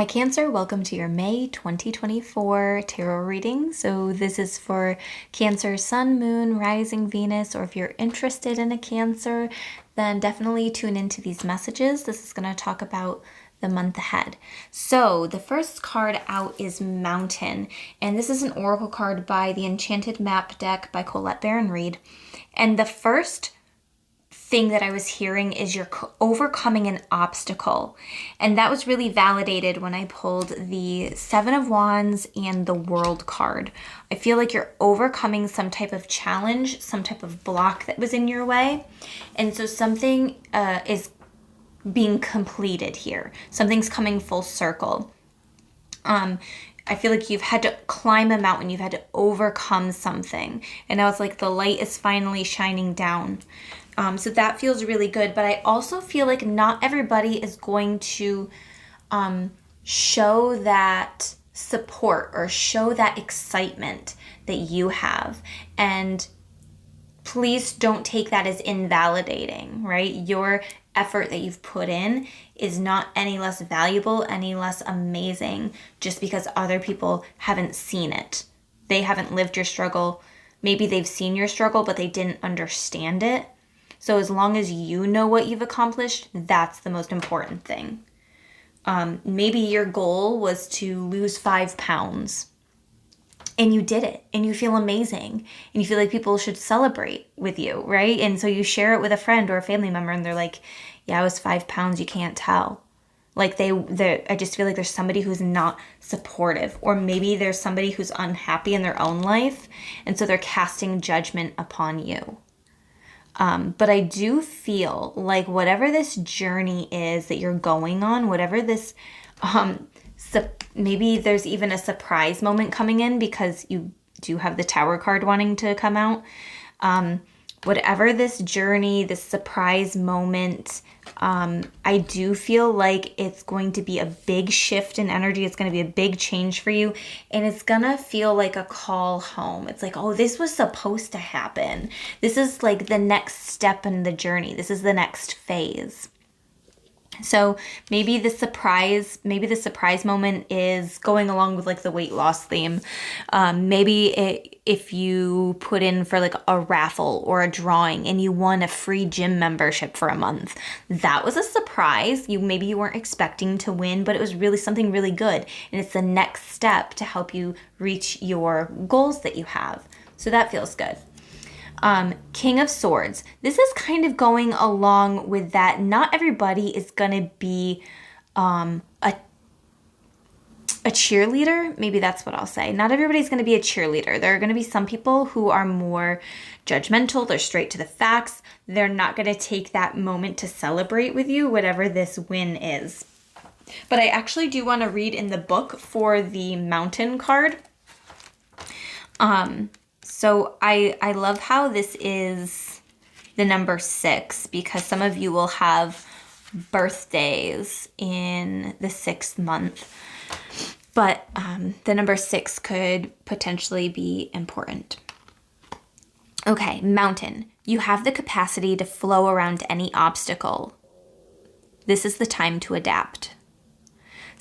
Hi Cancer, welcome to your May 2024 tarot reading. So this is for Cancer, Sun, Moon, Rising, Venus, or if you're interested in a Cancer, then definitely tune into these messages. This is going to talk about the month ahead. So the first card out is Mountain, and this is an oracle card by the Enchanted Map deck by Colette Baron-Reid. And the first thing that I was hearing is you're overcoming an obstacle. And that was really validated when I pulled the Seven of Wands and the World card. I feel like you're overcoming some type of challenge, some type of block that was in your way. And so something is being completed here. Something's coming full circle. I feel like you've had to climb a mountain, you've had to overcome something. And now it's like the light is finally shining down. So that feels really good. But I also feel like not everybody is going to show that support or show that excitement that you have. And please don't take that as invalidating, right? Your effort that you've put in is not any less valuable, any less amazing, just because other people haven't seen it. They haven't lived your struggle. Maybe they've seen your struggle, but they didn't understand it. So as long as you know what you've accomplished, that's the most important thing. Maybe your goal was to lose 5 pounds. And you did it, and you feel amazing, and you feel like people should celebrate with you, right? And so you share it with a friend or a family member, and they're like, yeah, I was 5 pounds, you can't tell. Like I just feel like there's somebody who's not supportive, or maybe there's somebody who's unhappy in their own life, and so they're casting judgment upon you. But I do feel like whatever this journey is that you're going on, whatever this maybe there's even a surprise moment coming in because you do have the Tower card wanting to come out. Whatever this journey, this surprise moment, I do feel like it's going to be a big shift in energy. It's going to be a big change for you. And it's going to feel like a call home. It's like, oh, this was supposed to happen. This is like the next step in the journey. This is the next phase. So maybe the surprise moment is going along with like the weight loss theme. If you put in for like a raffle or a drawing and you won a free gym membership for a month, that was a surprise. Maybe you weren't expecting to win, but it was really something really good. And it's the next step to help you reach your goals that you have. So that feels good. King of Swords. This is kind of going along with that. Not everybody is going to be a cheerleader. Maybe that's what I'll say. Not everybody's going to be a cheerleader. There are going to be some people who are more judgmental. They're straight to the facts. They're not going to take that moment to celebrate with you, whatever this win is. But I actually do want to read in the book for the Mountain card. So I love how this is the number 6 because some of you will have birthdays in the 6th month. But the number 6 could potentially be important. Okay, Mountain. You have the capacity to flow around any obstacle. This is the time to adapt.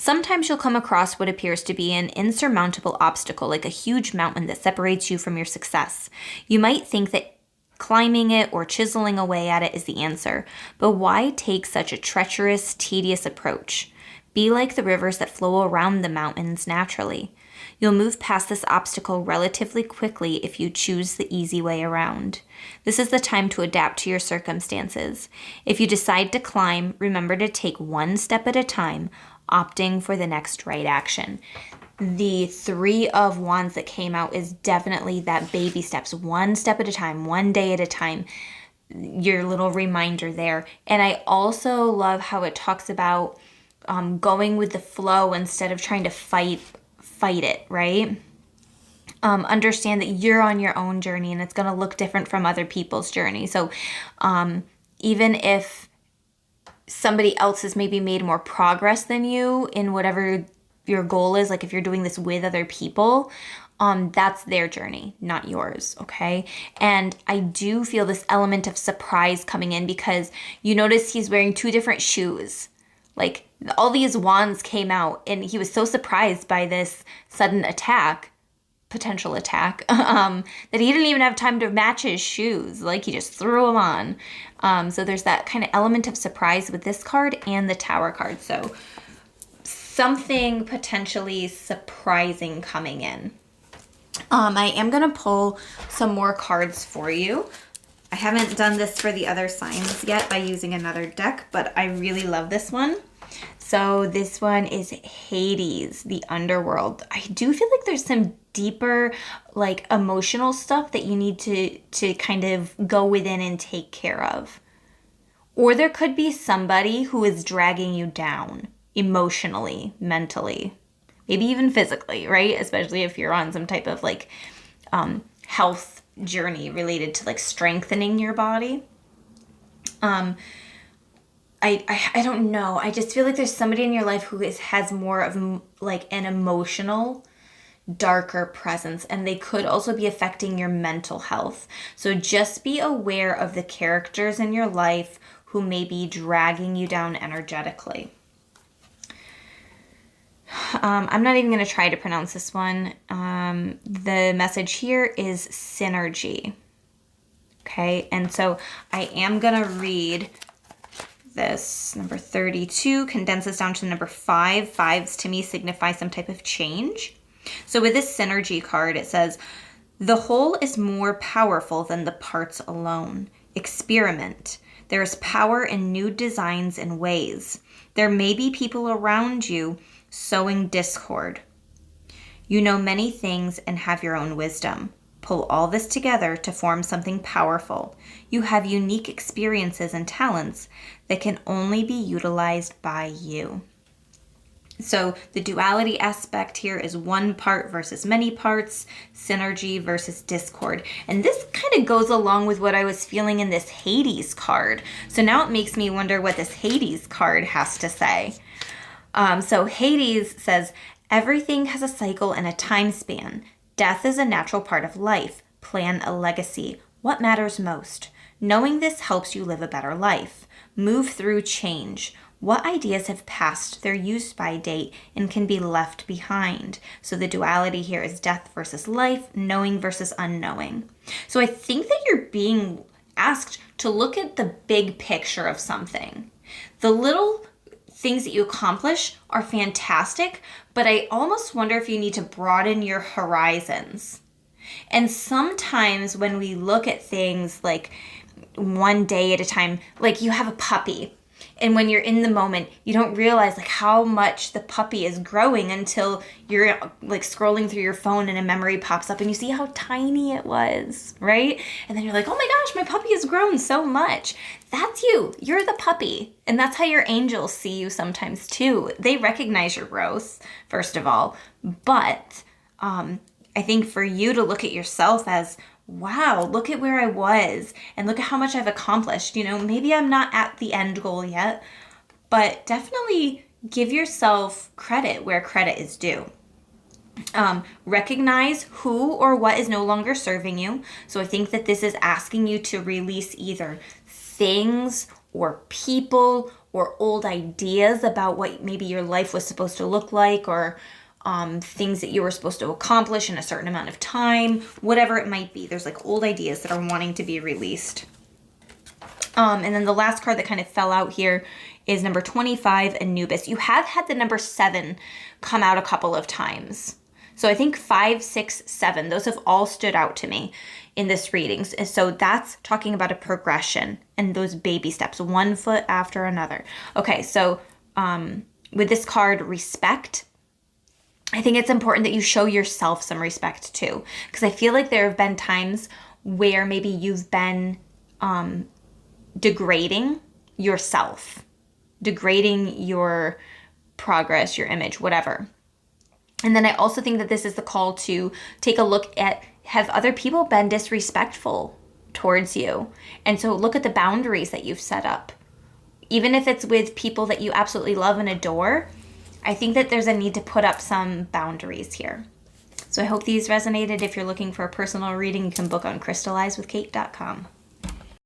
Sometimes you'll come across what appears to be an insurmountable obstacle, like a huge mountain that separates you from your success. You might think that climbing it or chiseling away at it is the answer, but why take such a treacherous, tedious approach? Be like the rivers that flow around the mountains naturally. You'll move past this obstacle relatively quickly if you choose the easy way around. This is the time to adapt to your circumstances. If you decide to climb, remember to take one step at a time, opting for the next right action. The 3 of Wands that came out is definitely that baby steps, one step at a time, one day at a time, your little reminder there. And I also love how it talks about going with the flow instead of trying to fight it, right? Understand that you're on your own journey and it's going to look different from other people's journey. So even if somebody else has maybe made more progress than you in whatever your goal is, like if you're doing this with other people, that's their journey, not yours, okay? And I do feel this element of surprise coming in because you notice he's wearing 2 different shoes. Like, all these wands came out, and he was so surprised by this sudden attack, potential attack, that he didn't even have time to match his shoes. Like, he just threw them on. So there's that kind of element of surprise with this card and the Tower card. So something potentially surprising coming in. I am going to pull some more cards for you. I haven't done this for the other signs yet by using another deck, but I really love this one. So this one is Hades, the underworld. I do feel like there's some deeper, like, emotional stuff that you need to kind of go within and take care of. Or there could be somebody who is dragging you down emotionally, mentally, maybe even physically, right? Especially if you're on some type of like health journey related to like strengthening your body. I don't know. I just feel like there's somebody in your life who has more of like an emotional, darker presence, and they could also be affecting your mental health. So just be aware of the characters in your life who may be dragging you down energetically. I'm not even going to try to pronounce this one. The message here is synergy. Okay, and so I am going to read this. Number 32 condenses down to number 5. Fives to me signify some type of change. So with this synergy card, it says, the whole is more powerful than the parts alone. Experiment. There is power in new designs and ways. There may be people around you sowing discord. You know many things and have your own wisdom. Pull all this together to form something powerful. You have unique experiences and talents that can only be utilized by you. So the duality aspect here is one part versus many parts, synergy versus discord. And this kind of goes along with what I was feeling in this Hades card. So now it makes me wonder what this Hades card has to say. So Hades says, everything has a cycle and a time span. Death is a natural part of life. Plan a legacy. What matters most? Knowing this helps you live a better life. Move through change. What ideas have passed their use-by date and can be left behind? So the duality here is death versus life, knowing versus unknowing. So I think that you're being asked to look at the big picture of something. The little things that you accomplish are fantastic, but I almost wonder if you need to broaden your horizons. And sometimes when we look at things like one day at a time, like you have a puppy, and when you're in the moment, you don't realize like how much the puppy is growing until you're like scrolling through your phone and a memory pops up and you see how tiny it was, right? And then you're like, oh my gosh, my puppy has grown so much. That's you. You're the puppy. And that's how your angels see you sometimes too. They recognize your growth, first of all. But I think for you to look at yourself as, wow, look at where I was and look at how much I've accomplished. You know, maybe I'm not at the end goal yet, but definitely give yourself credit where credit is due. Recognize who or what is no longer serving you. So I think that this is asking you to release either things or people or old ideas about what maybe your life was supposed to look like, or things that you were supposed to accomplish in a certain amount of time, whatever it might be. There's like old ideas that are wanting to be released. And then the last card that kind of fell out here is number 25, Anubis. You have had the number 7 come out a couple of times. So I think 5, 6, 7, those have all stood out to me in this readings. And so that's talking about a progression and those baby steps, one foot after another. Okay, so with this card, respect, I think it's important that you show yourself some respect too, because I feel like there have been times where maybe you've been degrading yourself, degrading your progress, your image, whatever. And then I also think that this is the call to take a look at, have other people been disrespectful towards you? And so look at the boundaries that you've set up. Even if it's with people that you absolutely love and adore, I think that there's a need to put up some boundaries here. So I hope these resonated. If you're looking for a personal reading, you can book on crystallizewithkate.com.